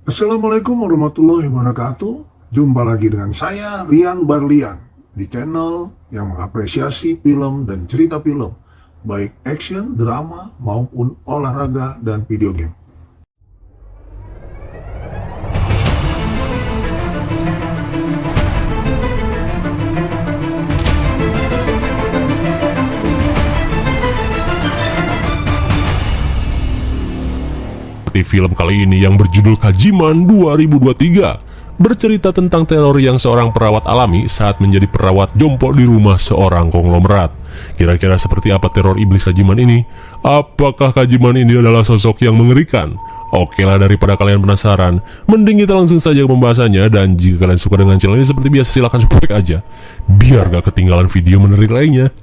Assalamualaikum warahmatullahi wabarakatuh. Jumpa lagi dengan saya, Rian Barlian, di channel yang mengapresiasi film dan cerita film, baik action, drama, maupun olahraga dan video game. Di film kali ini yang berjudul Kajiman 2023 bercerita tentang teror yang seorang perawat alami saat menjadi perawat jompo di rumah seorang konglomerat. Kira-kira seperti apa teror iblis Kajiman ini? Apakah Kajiman ini adalah sosok yang mengerikan? Oke lah, daripada kalian penasaran, mending kita langsung saja ke pembahasannya. Dan jika kalian suka dengan channel ini, seperti biasa silahkan subscribe aja biar gak ketinggalan video menarik lainnya.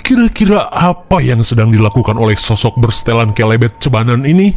Kira-kira apa yang sedang dilakukan oleh sosok bersetelan kelebet cebanan ini?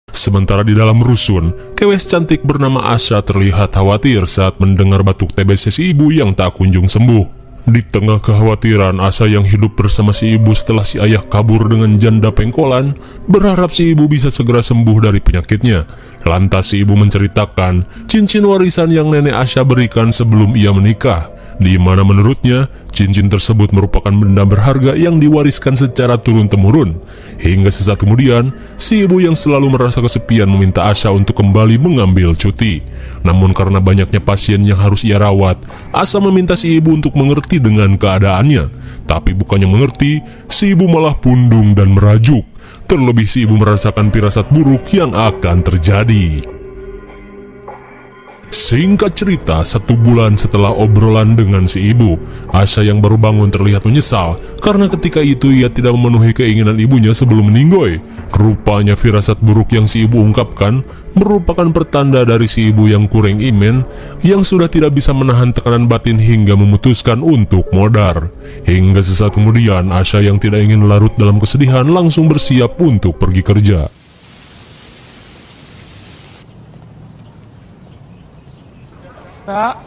Sementara di dalam rusun, kewes cantik bernama Asha terlihat khawatir saat mendengar batuk TBC si ibu yang tak kunjung sembuh. Di tengah kekhawatiran, Asha yang hidup bersama si ibu setelah si ayah kabur dengan janda pengkolan, berharap si ibu bisa segera sembuh dari penyakitnya. Lantas si ibu menceritakan cincin warisan yang nenek Asha berikan sebelum ia menikah, di mana menurutnya cincin tersebut merupakan benda berharga yang diwariskan secara turun-temurun. Hingga sesaat kemudian, si ibu yang selalu merasa kesepian meminta Asha untuk kembali mengambil cuti. Namun karena banyaknya pasien yang harus ia rawat, Asha meminta si ibu untuk mengerti dengan keadaannya. Tapi bukannya mengerti, si ibu malah pundung dan merajuk. Terlebih si ibu merasakan firasat buruk yang akan terjadi. Singkat cerita, 1 bulan setelah obrolan dengan si ibu, Asha yang baru bangun terlihat menyesal karena ketika itu ia tidak memenuhi keinginan ibunya sebelum meninggoy. Rupanya firasat buruk yang si ibu ungkapkan merupakan pertanda dari si ibu yang kurang iman, yang sudah tidak bisa menahan tekanan batin hingga memutuskan untuk modar. Hingga sesaat kemudian, Asha yang tidak ingin larut dalam kesedihan langsung bersiap untuk pergi kerja. Kak,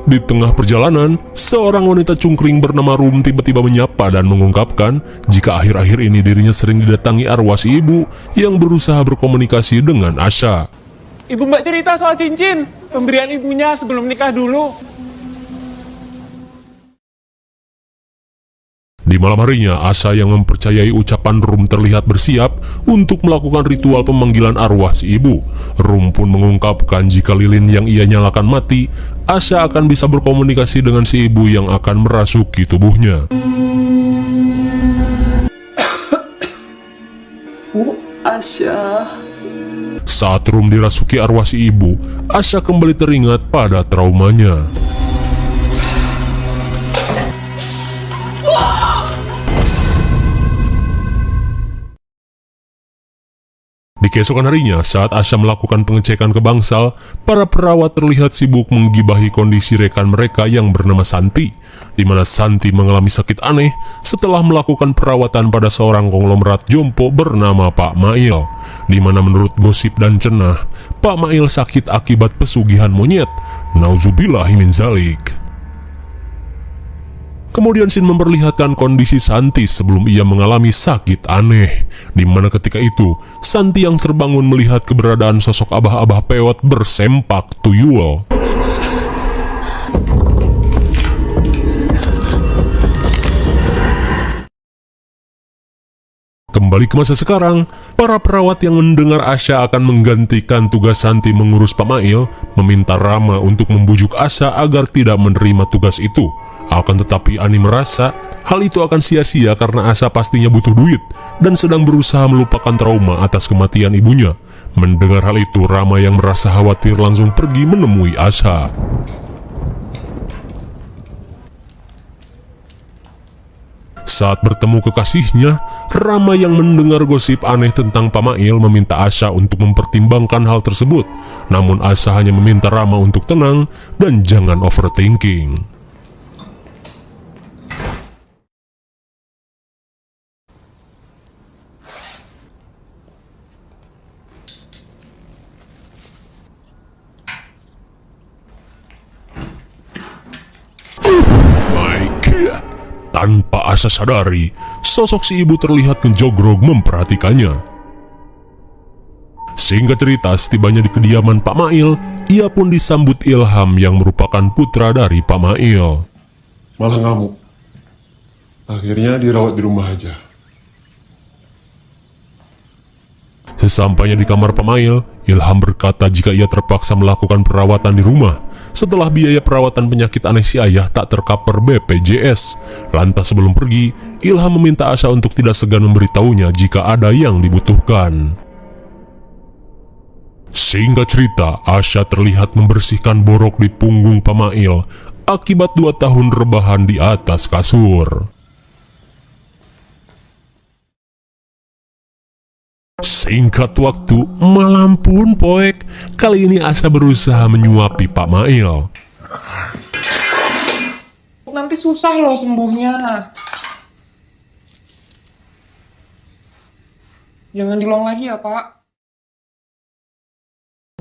Di tengah perjalanan, seorang wanita cungkring bernama Rum tiba-tiba menyapa dan mengungkapkan jika akhir-akhir ini dirinya sering didatangi arwah si ibu yang berusaha berkomunikasi dengan Asha. ibu mbak cerita soal cincin pemberian ibunya sebelum nikah dulu. Di malam harinya, Asha yang mempercayai ucapan Rum terlihat bersiap untuk melakukan ritual pemanggilan arwah si ibu. Rum pun mengungkapkan jika lilin yang ia nyalakan mati, Asha akan bisa berkomunikasi dengan si ibu yang akan merasuki tubuhnya. Asha. Saat Rum dirasuki arwah si ibu, Asha kembali teringat pada traumanya. Di keesokan harinya, saat Asha melakukan pengecekan ke bangsal, para perawat terlihat sibuk menggibahi kondisi rekan mereka yang bernama Santi, di mana Santi mengalami sakit aneh setelah melakukan perawatan pada seorang konglomerat jompo bernama Pak Mail, di mana menurut gosip dan cenah, Pak Mail sakit akibat pesugihan monyet. Nauzubillahi min zalik. Kemudian Sin memperlihatkan kondisi Santi sebelum ia mengalami sakit aneh, di mana ketika itu Santi yang terbangun melihat keberadaan sosok abah-abah pewot bersempak tuyul. Kembali ke masa sekarang, para perawat yang mendengar Asha akan menggantikan tugas Santi mengurus Pak Mail, meminta Rama untuk membujuk Asha agar tidak menerima tugas itu. Akan tetapi Ani merasa hal itu akan sia-sia karena Asha pastinya butuh duit dan sedang berusaha melupakan trauma atas kematian ibunya. Mendengar hal itu, Rama yang merasa khawatir langsung pergi menemui Asha. Saat bertemu kekasihnya, Rama yang mendengar gosip aneh tentang Pak Mail meminta Asha untuk mempertimbangkan hal tersebut. Namun Asha hanya meminta Rama untuk tenang dan jangan overthinking. Tanpa Asya sadari, sosok si ibu terlihat ngejogrog memperhatikannya. Singkat cerita, setibanya di kediaman Pak Mail, ia pun disambut Ilham yang merupakan putra dari Pak Mail. Malah ngamuk. Akhirnya dirawat di rumah aja. Sesampainya di kamar Pak Mail, Ilham berkata jika ia terpaksa melakukan perawatan di rumah setelah biaya perawatan penyakit aneh si ayah tak tercover BPJS. Lantas sebelum pergi, Ilham meminta Asya untuk tidak segan memberitahunya jika ada yang dibutuhkan. Singkat cerita, Asya terlihat membersihkan borok di punggung Pak Mail akibat 2 tahun rebahan di atas kasur. Singkat waktu, malam pun poek. Kali ini Asya berusaha menyuapi Pak Mail. Nanti susah loh sembuhnya. Jangan dilong lagi ya, Pak.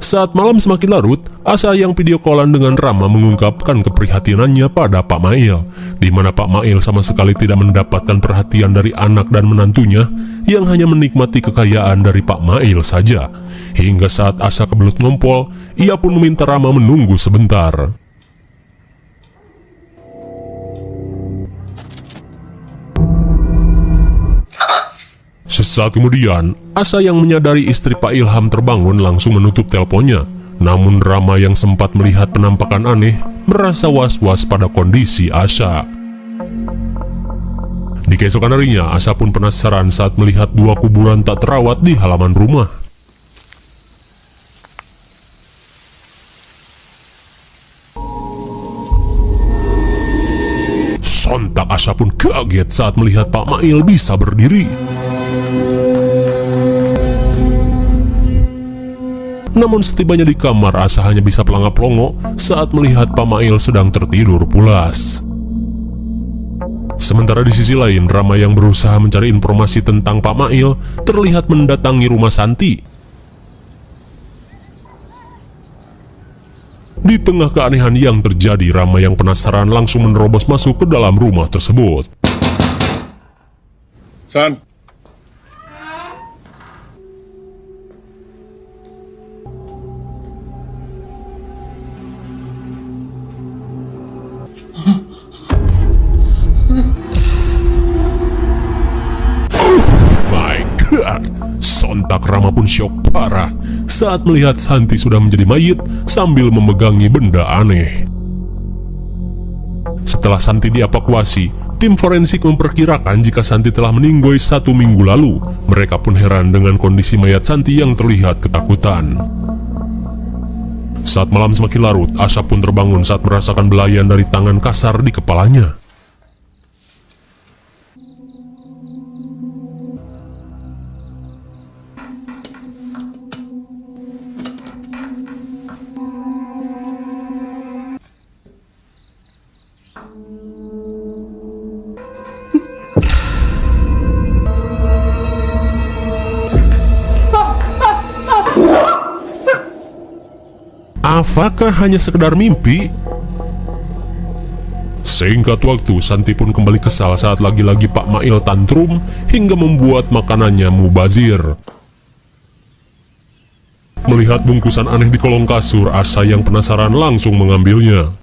Saat malam semakin larut, Asya yang video callan dengan Rama mengungkapkan keprihatinannya pada Pak Mail, di mana Pak Mail sama sekali tidak mendapatkan perhatian dari anak dan menantunya yang hanya menikmati kekayaan dari Pak Mail saja. Hingga saat Asya kebelut ngompol, ia pun meminta Rama menunggu sebentar. Sesaat kemudian, Asya yang menyadari istri Pak Ilham terbangun langsung menutup teleponnya. Namun Rama yang sempat melihat penampakan aneh merasa was-was pada kondisi Asya. Di keesokan harinya, Asya pun penasaran saat melihat 2 kuburan tak terawat di halaman rumah. Sontak Asya pun kaget saat melihat Pak Mail bisa berdiri. Namun setibanya di kamar, Asya hanya bisa pelangap-pelongo saat melihat Pak Mail sedang tertidur pulas. Sementara di sisi lain, Rama yang berusaha mencari informasi tentang Pak Mail terlihat mendatangi rumah Santi. Di tengah keanehan yang terjadi, Rama yang penasaran langsung menerobos masuk ke dalam rumah tersebut. San, sontak Rama pun syok parah saat melihat Santi sudah menjadi mayit sambil memegangi benda aneh. Setelah Santi dievakuasi, tim forensik memperkirakan jika Santi telah meninggoy 1 minggu lalu. Mereka pun heran dengan kondisi mayat Santi yang terlihat ketakutan. Saat malam semakin larut, Asya pun terbangun saat merasakan belayan dari tangan kasar di kepalanya. Apakah hanya sekedar mimpi? Singkat waktu, Santi pun kembali kesal saat lagi-lagi Pak Mail tantrum hingga membuat makanannya mubazir. Melihat bungkusan aneh di kolong kasur, Asya yang penasaran langsung mengambilnya.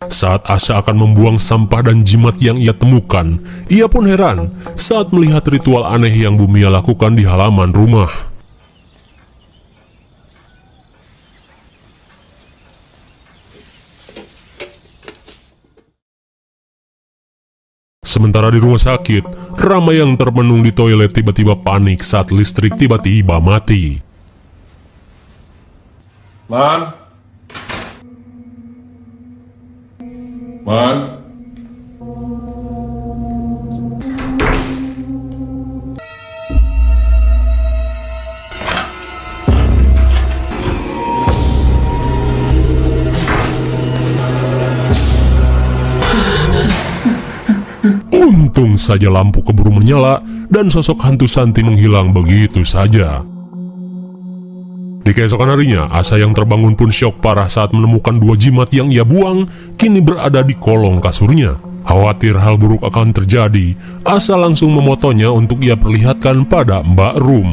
Saat Asya akan membuang sampah dan jimat yang ia temukan, ia pun heran saat melihat ritual aneh yang Bu Mia lakukan di halaman rumah. Sementara di rumah sakit, Rama yang termenung di toilet tiba-tiba panik saat listrik tiba-tiba mati. Man. Untung saja lampu keburu menyala dan sosok hantu Santi menghilang begitu saja. Di keesokan harinya, Asha yang terbangun pun syok parah saat menemukan 2 jimat yang ia buang kini berada di kolong kasurnya. Khawatir hal buruk akan terjadi, Asha langsung memotonya untuk ia perlihatkan pada Mbak Rum.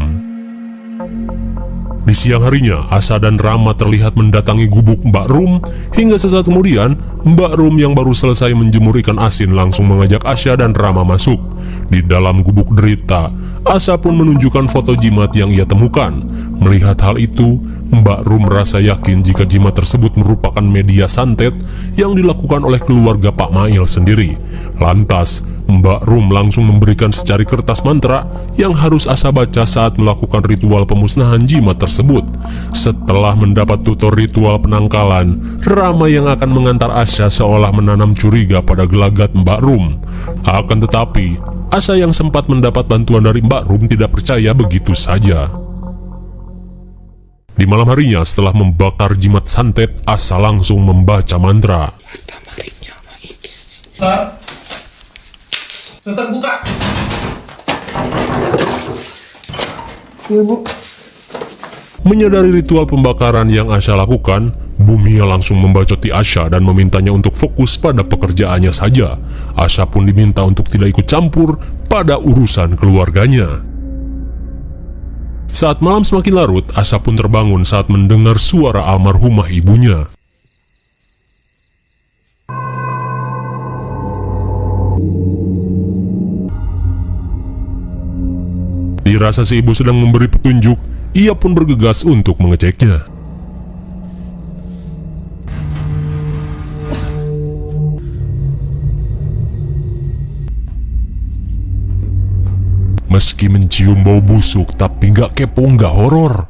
Di siang harinya, Asha dan Rama terlihat mendatangi gubuk Mbak Rum. Hingga sesaat kemudian, Mbak Rum yang baru selesai menjemur ikan asin langsung mengajak Asha dan Rama masuk. Di dalam gubuk derita, Asha pun menunjukkan foto jimat yang ia temukan. Melihat hal itu, Mbak Rum merasa yakin jika jimat tersebut merupakan media santet yang dilakukan oleh keluarga Pak Mail sendiri. Lantas, Mbak Rum langsung memberikan secari kertas mantra yang harus Asha baca saat melakukan ritual pemusnahan jimat tersebut. Setelah mendapat tutor ritual penangkalan, Rama yang akan mengantar Asha seolah menanam curiga pada gelagat Mbak Rum. Akan tetapi, Asha yang sempat mendapat bantuan dari Mbak Rum tidak percaya begitu saja. Di malam harinya, setelah membakar jimat santet, Asha langsung membaca mantra. Suster buka. Iya, Bu. Menyadari ritual pembakaran yang Asha lakukan, Bumia langsung membacoti Asha dan memintanya untuk fokus pada pekerjaannya saja. Asha pun diminta untuk tidak ikut campur pada urusan keluarganya. Saat malam semakin larut, Asha pun terbangun saat mendengar suara almarhumah ibunya. Dirasa si ibu sedang memberi petunjuk, ia pun bergegas untuk mengeceknya. Meski mencium bau busuk, tapi gak kepo, gak horor.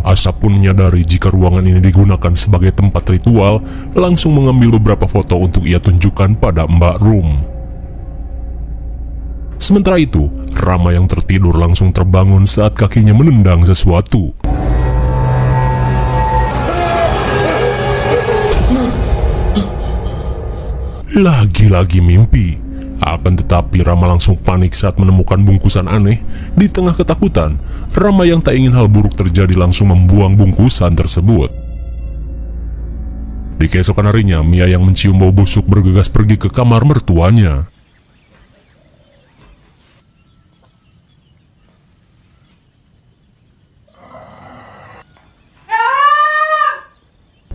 Asha pun menyadari jika ruangan ini digunakan sebagai tempat ritual, langsung mengambil beberapa foto untuk ia tunjukkan pada Mbak Rum. Sementara itu, Rama yang tertidur langsung terbangun saat kakinya menendang sesuatu. Lagi-lagi mimpi. Akan tetapi Rama langsung panik saat menemukan bungkusan aneh. Di tengah ketakutan, Rama yang tak ingin hal buruk terjadi langsung membuang bungkusan tersebut. Di keesokan harinya, Mia yang mencium bau busuk bergegas pergi ke kamar mertuanya.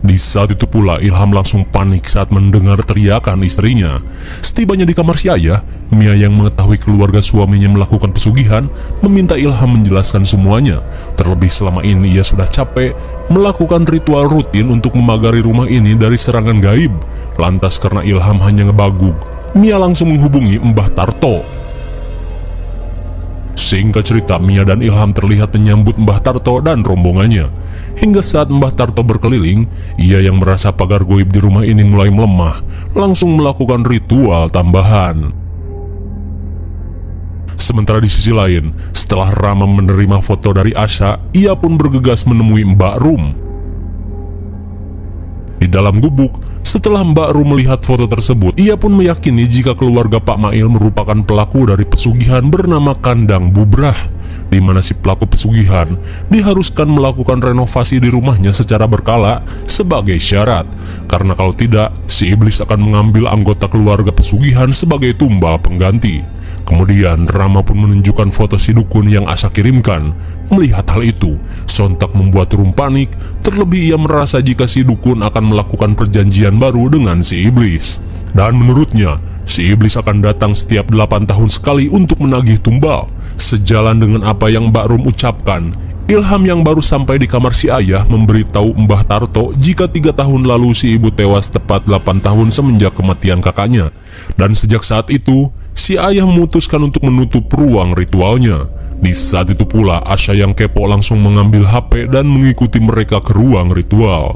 Di saat itu pula Ilham langsung panik saat mendengar teriakan istrinya. Setibanya di kamar si ayah, Mia yang mengetahui keluarga suaminya melakukan pesugihan meminta Ilham menjelaskan semuanya. Terlebih selama ini ia sudah capek melakukan ritual rutin untuk memagari rumah ini dari serangan gaib. Lantas karena Ilham hanya ngebagug, Mia langsung menghubungi Mbah Tarto. Singkat cerita, Mia dan Ilham terlihat menyambut Mbah Tarto dan rombongannya. Hingga saat Mbah Tarto berkeliling, ia yang merasa pagar goib di rumah ini mulai melemah, langsung melakukan ritual tambahan. Sementara di sisi lain, setelah Rama menerima foto dari Asha, ia pun bergegas menemui Mbak Rum. Di dalam gubuk, setelah Mbak Rum melihat foto tersebut, ia pun meyakini jika keluarga Pak Mail merupakan pelaku dari pesugihan bernama Kandang Bubrah, di mana si pelaku pesugihan diharuskan melakukan renovasi di rumahnya secara berkala sebagai syarat, karena kalau tidak, si iblis akan mengambil anggota keluarga pesugihan sebagai tumbal pengganti. Kemudian Rama pun menunjukkan foto si dukun yang Asha kirimkan. Melihat hal itu, sontak membuat Rum panik, terlebih ia merasa jika si dukun akan melakukan perjanjian baru dengan si iblis. Dan menurutnya, si iblis akan datang setiap 8 tahun sekali untuk menagih tumbal. Sejalan dengan apa yang Mbak Rum ucapkan, Ilham yang baru sampai di kamar si ayah memberitahu Mbah Tarto jika 3 tahun lalu si ibu tewas tepat 8 tahun semenjak kematian kakaknya. Dan sejak saat itu, si ayah memutuskan untuk menutup ruang ritualnya. Di saat itu pula, Asha yang kepo langsung mengambil HP dan mengikuti mereka ke ruang ritual.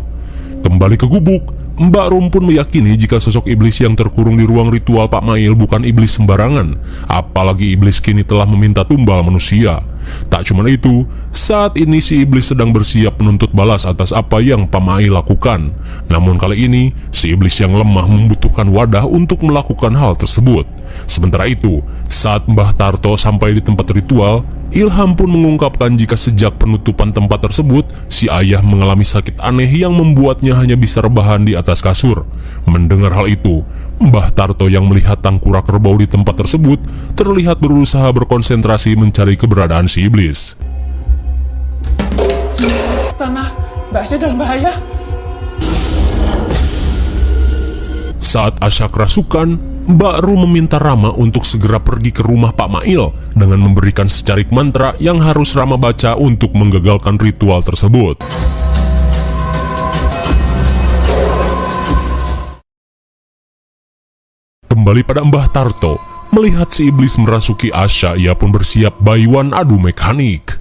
Kembali ke gubuk, Mbak Rum pun meyakini jika sosok iblis yang terkurung di ruang ritual Pak Mail bukan iblis sembarangan. Apalagi iblis kini telah meminta tumbal manusia. Tak cuma itu, saat ini si iblis sedang bersiap menuntut balas atas apa yang Pamai lakukan. Namun kali ini, si iblis yang lemah membutuhkan wadah untuk melakukan hal tersebut. Sementara itu, saat Mbah Tarto sampai di tempat ritual, Ilham pun mengungkapkan jika sejak penutupan tempat tersebut, si ayah mengalami sakit aneh yang membuatnya hanya bisa rebahan di atas kasur. Mendengar hal itu, Mbah Tarto yang melihat tangkurak kerbau di tempat tersebut terlihat berusaha berkonsentrasi mencari keberadaan si iblis. Tanah, Mbak Asya dalam bahaya. Saat Asya kerasukan, Mbak Ru meminta Rama untuk segera pergi ke rumah Pak Mail dengan memberikan secarik mantra yang harus Rama baca untuk menggagalkan ritual tersebut. Kembali pada Mbah Tarto, melihat si iblis merasuki Asya, ia pun bersiap bayuan adu mekanik.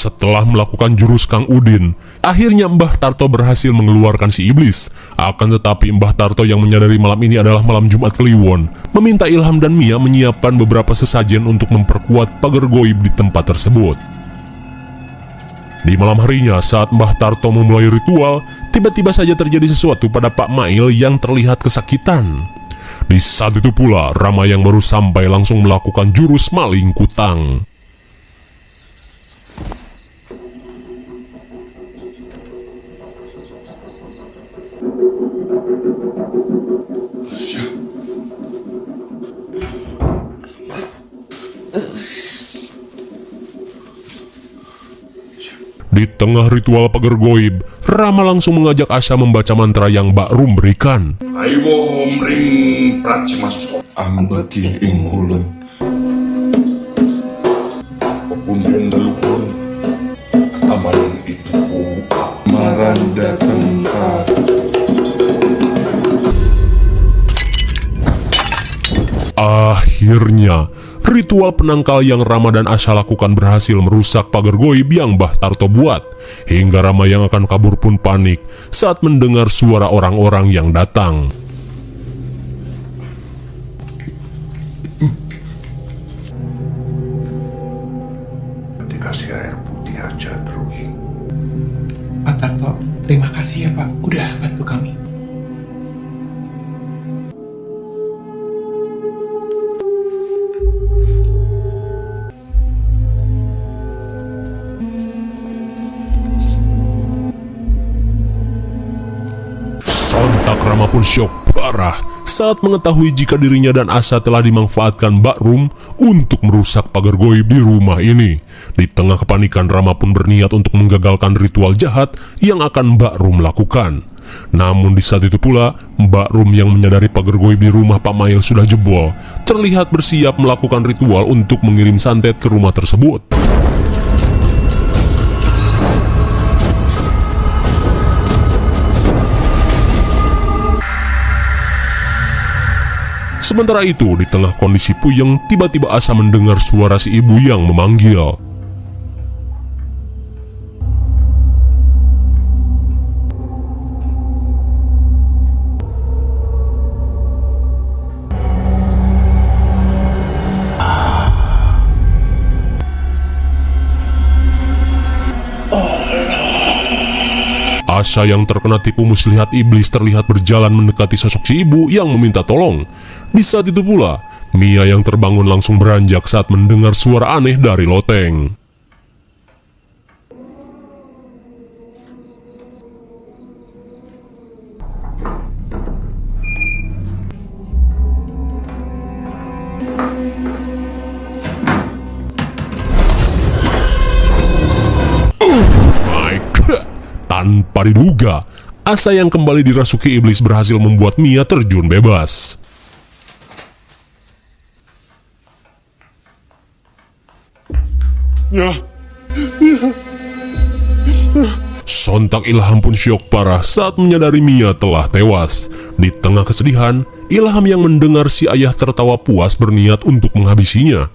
Setelah melakukan jurus Kang Udin, akhirnya Mbah Tarto berhasil mengeluarkan si iblis. Akan tetapi Mbah Tarto yang menyadari malam ini adalah malam Jumat Kliwon, meminta Ilham dan Mia menyiapkan beberapa sesajen untuk memperkuat pagar goib di tempat tersebut. Di malam harinya, saat Mbah Tarto memulai ritual, tiba-tiba saja terjadi sesuatu pada Pak Mail yang terlihat kesakitan. Di saat itu pula, Rama yang baru sampai langsung melakukan jurus maling kutang. Di tengah ritual pagar goib, Rama langsung mengajak Asya membaca mantra yang Mbak Rum berikan. Aiwo ring pracimas ambati ing ulun pepunden leluhur aman itu maranda tempat. Akhirnya, ritual penangkal yang Rama dan Asya lakukan berhasil merusak pagar goib yang Mbah Tarto buat. Hingga Rama yang akan kabur pun panik saat mendengar suara orang-orang yang datang. Dikasih air putih aja terus. Pak Tarto, terima kasih ya Pak, udah bantu kami. Sontak Rama pun syok parah saat mengetahui jika dirinya dan Asya telah dimanfaatkan Mbak Rum untuk merusak pagar goib di rumah ini. Di tengah kepanikan, Rama pun berniat untuk menggagalkan ritual jahat yang akan Mbak Rum lakukan. Namun di saat itu pula, Mbak Rum yang menyadari pagar goib di rumah Pak Mail sudah jebol, terlihat bersiap melakukan ritual untuk mengirim santet ke rumah tersebut. Sementara itu, di tengah kondisi puyeng, tiba-tiba Asya mendengar suara si ibu yang memanggil. Asya yang terkena tipu muslihat iblis terlihat berjalan mendekati sosok si ibu yang meminta tolong. Di saat itu pula, Mia yang terbangun langsung beranjak saat mendengar suara aneh dari loteng. Tanpa diduga, Asya yang kembali dirasuki iblis berhasil membuat Mia terjun bebas. Sontak Ilham pun syok parah saat menyadari Mia telah tewas. Di tengah kesedihan, Ilham yang mendengar si ayah tertawa puas berniat untuk menghabisinya.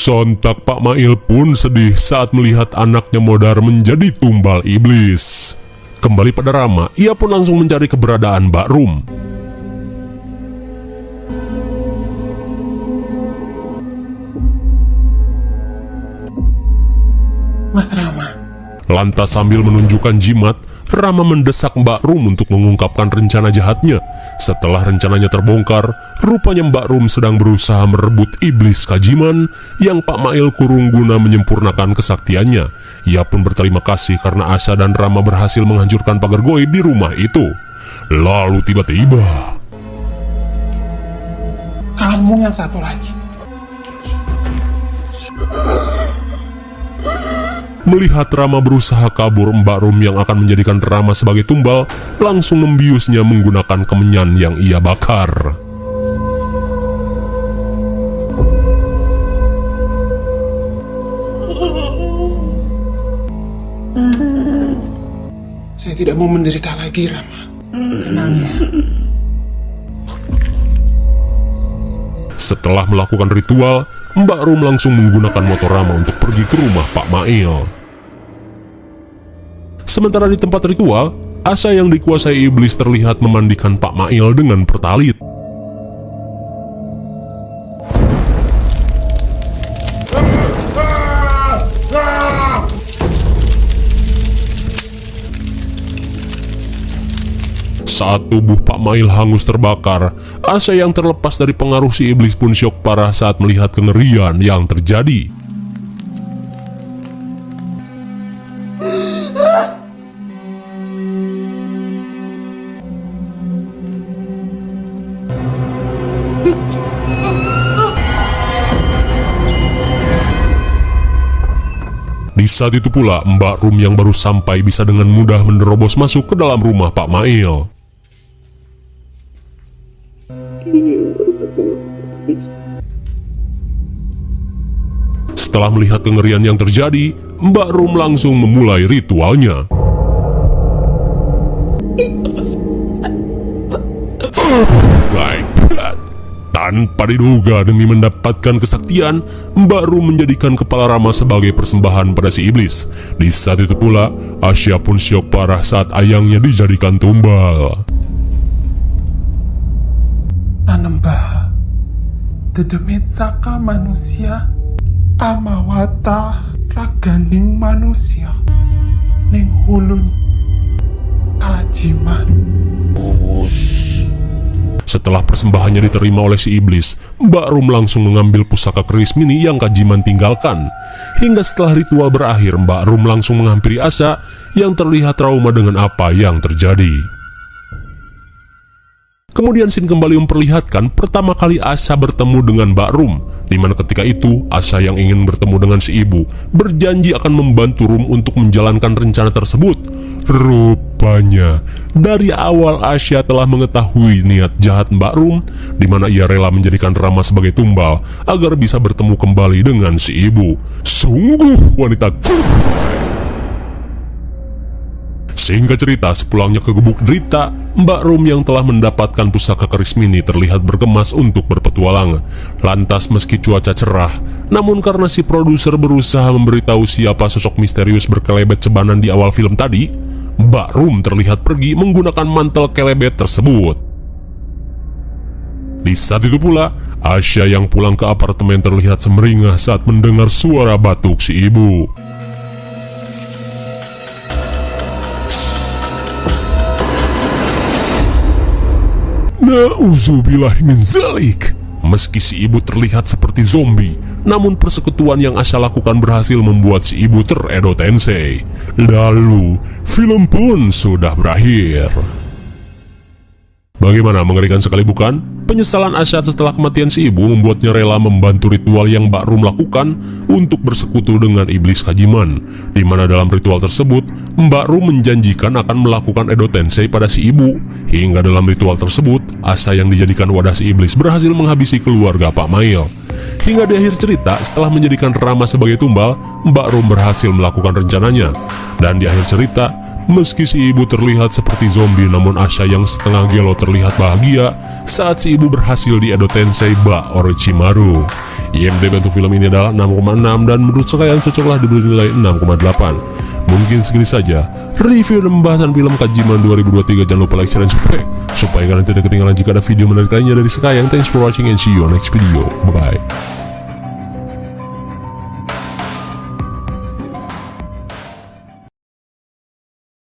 Sontak Pak Mail pun sedih saat melihat anaknya Modar menjadi tumbal iblis. Kembali pada Rama, ia pun langsung mencari keberadaan Mbak Rum. Mas Rama. Lantas sambil menunjukkan jimat, Rama mendesak Mbak Rum untuk mengungkapkan rencana jahatnya. Setelah rencananya terbongkar, rupanya Mbak Rum sedang berusaha merebut iblis Kajiman yang Pak Mail kurung guna menyempurnakan kesaktiannya. Ia pun berterima kasih karena Asya dan Rama berhasil menghancurkan pagar goib di rumah itu. Lalu tiba-tiba, Kamu yang satu lagi. melihat Rama berusaha kabur, Mbak Rum yang akan menjadikan Rama sebagai tumbal langsung membiusnya menggunakan kemenyan yang ia bakar. Saya tidak mau menderita lagi, Rama. Tenang ya. Setelah melakukan ritual, Mbak Rum langsung menggunakan motor Rama untuk pergi ke rumah Pak Mail. Sementara di tempat ritual, Asya yang dikuasai iblis terlihat memandikan Pak Mail dengan pertalit. Saat tubuh Pak Mail hangus terbakar, Asya yang terlepas dari pengaruh si iblis pun syok parah saat melihat kengerian yang terjadi. Di saat itu pula, Mbak Rum yang baru sampai bisa dengan mudah menerobos masuk ke dalam rumah Pak Mail. Setelah melihat kengerian yang terjadi, Mbak Rum langsung memulai ritualnya. Baik, tanpa diduga demi mendapatkan kesaktian, Mbak Rum menjadikan kepala Rama sebagai persembahan pada si iblis. Di saat itu pula, Asya pun syok parah saat ayangnya dijadikan tumbal. Anembah, dedemit saka manusia, amawata raganing manusia, ning hulun Kajiman. Setelah persembahannya diterima oleh si iblis, Mbak Rum langsung mengambil pusaka keris mini yang Kajiman tinggalkan. Hingga setelah ritual berakhir, Mbak Rum langsung menghampiri Asya yang terlihat trauma dengan apa yang terjadi. Kemudian scene kembali memperlihatkan pertama kali Asya bertemu dengan Mbak Rum, di mana ketika itu Asya yang ingin bertemu dengan si ibu berjanji akan membantu Rum untuk menjalankan rencana tersebut. Rupanya dari awal Asya telah mengetahui niat jahat Mbak Rum, di mana ia rela menjadikan Rama sebagai tumbal agar bisa bertemu kembali dengan si ibu. Sungguh wanita. Singkat cerita, sepulangnya ke Gubuk Derita, Mbak Rum yang telah mendapatkan pusaka keris mini terlihat bergemas untuk berpetualang. Lantas meski cuaca cerah, namun karena si produser berusaha memberitahu siapa sosok misterius berkelebet cebanan di awal film tadi, Mbak Rum terlihat pergi menggunakan mantel kelebet tersebut. Di saat itu pula, Asya yang pulang ke apartemen terlihat semeringah saat mendengar suara batuk si ibu. Na'udzubillah min zalik. Meski si ibu terlihat seperti zombie, namun persekutuan yang Asya lakukan berhasil membuat si ibu teredo tensei. Lalu, film pun sudah berakhir. Bagaimana, mengerikan sekali bukan? Penyesalan Asyad setelah kematian si ibu membuatnya rela membantu ritual yang Mbak Rum lakukan untuk bersekutu dengan iblis Kajiman, di mana dalam ritual tersebut Mbak Rum menjanjikan akan melakukan Edo Tensei pada si ibu. Hingga dalam ritual tersebut, asa yang dijadikan wadah si iblis berhasil menghabisi keluarga Pak Mail. Hingga di akhir cerita, setelah menjadikan Rama sebagai tumbal, Mbak Rum berhasil melakukan rencananya. Dan di akhir cerita, meski si ibu terlihat seperti zombie, namun Asha yang setengah gelo terlihat bahagia saat si ibu berhasil di Edo Tensei Ba Orochimaru. IMDb untuk film ini adalah 6,6 dan menurut saya cocoklah diberi nilai 6,8. Mungkin segini saja review dan pembahasan film Kajiman 2023. Jangan lupa like, share, dan subscribe supaya kalian tidak ketinggalan jika ada video menarik lainnya dari Sekayang. Thanks for watching and see you on next video. Bye bye.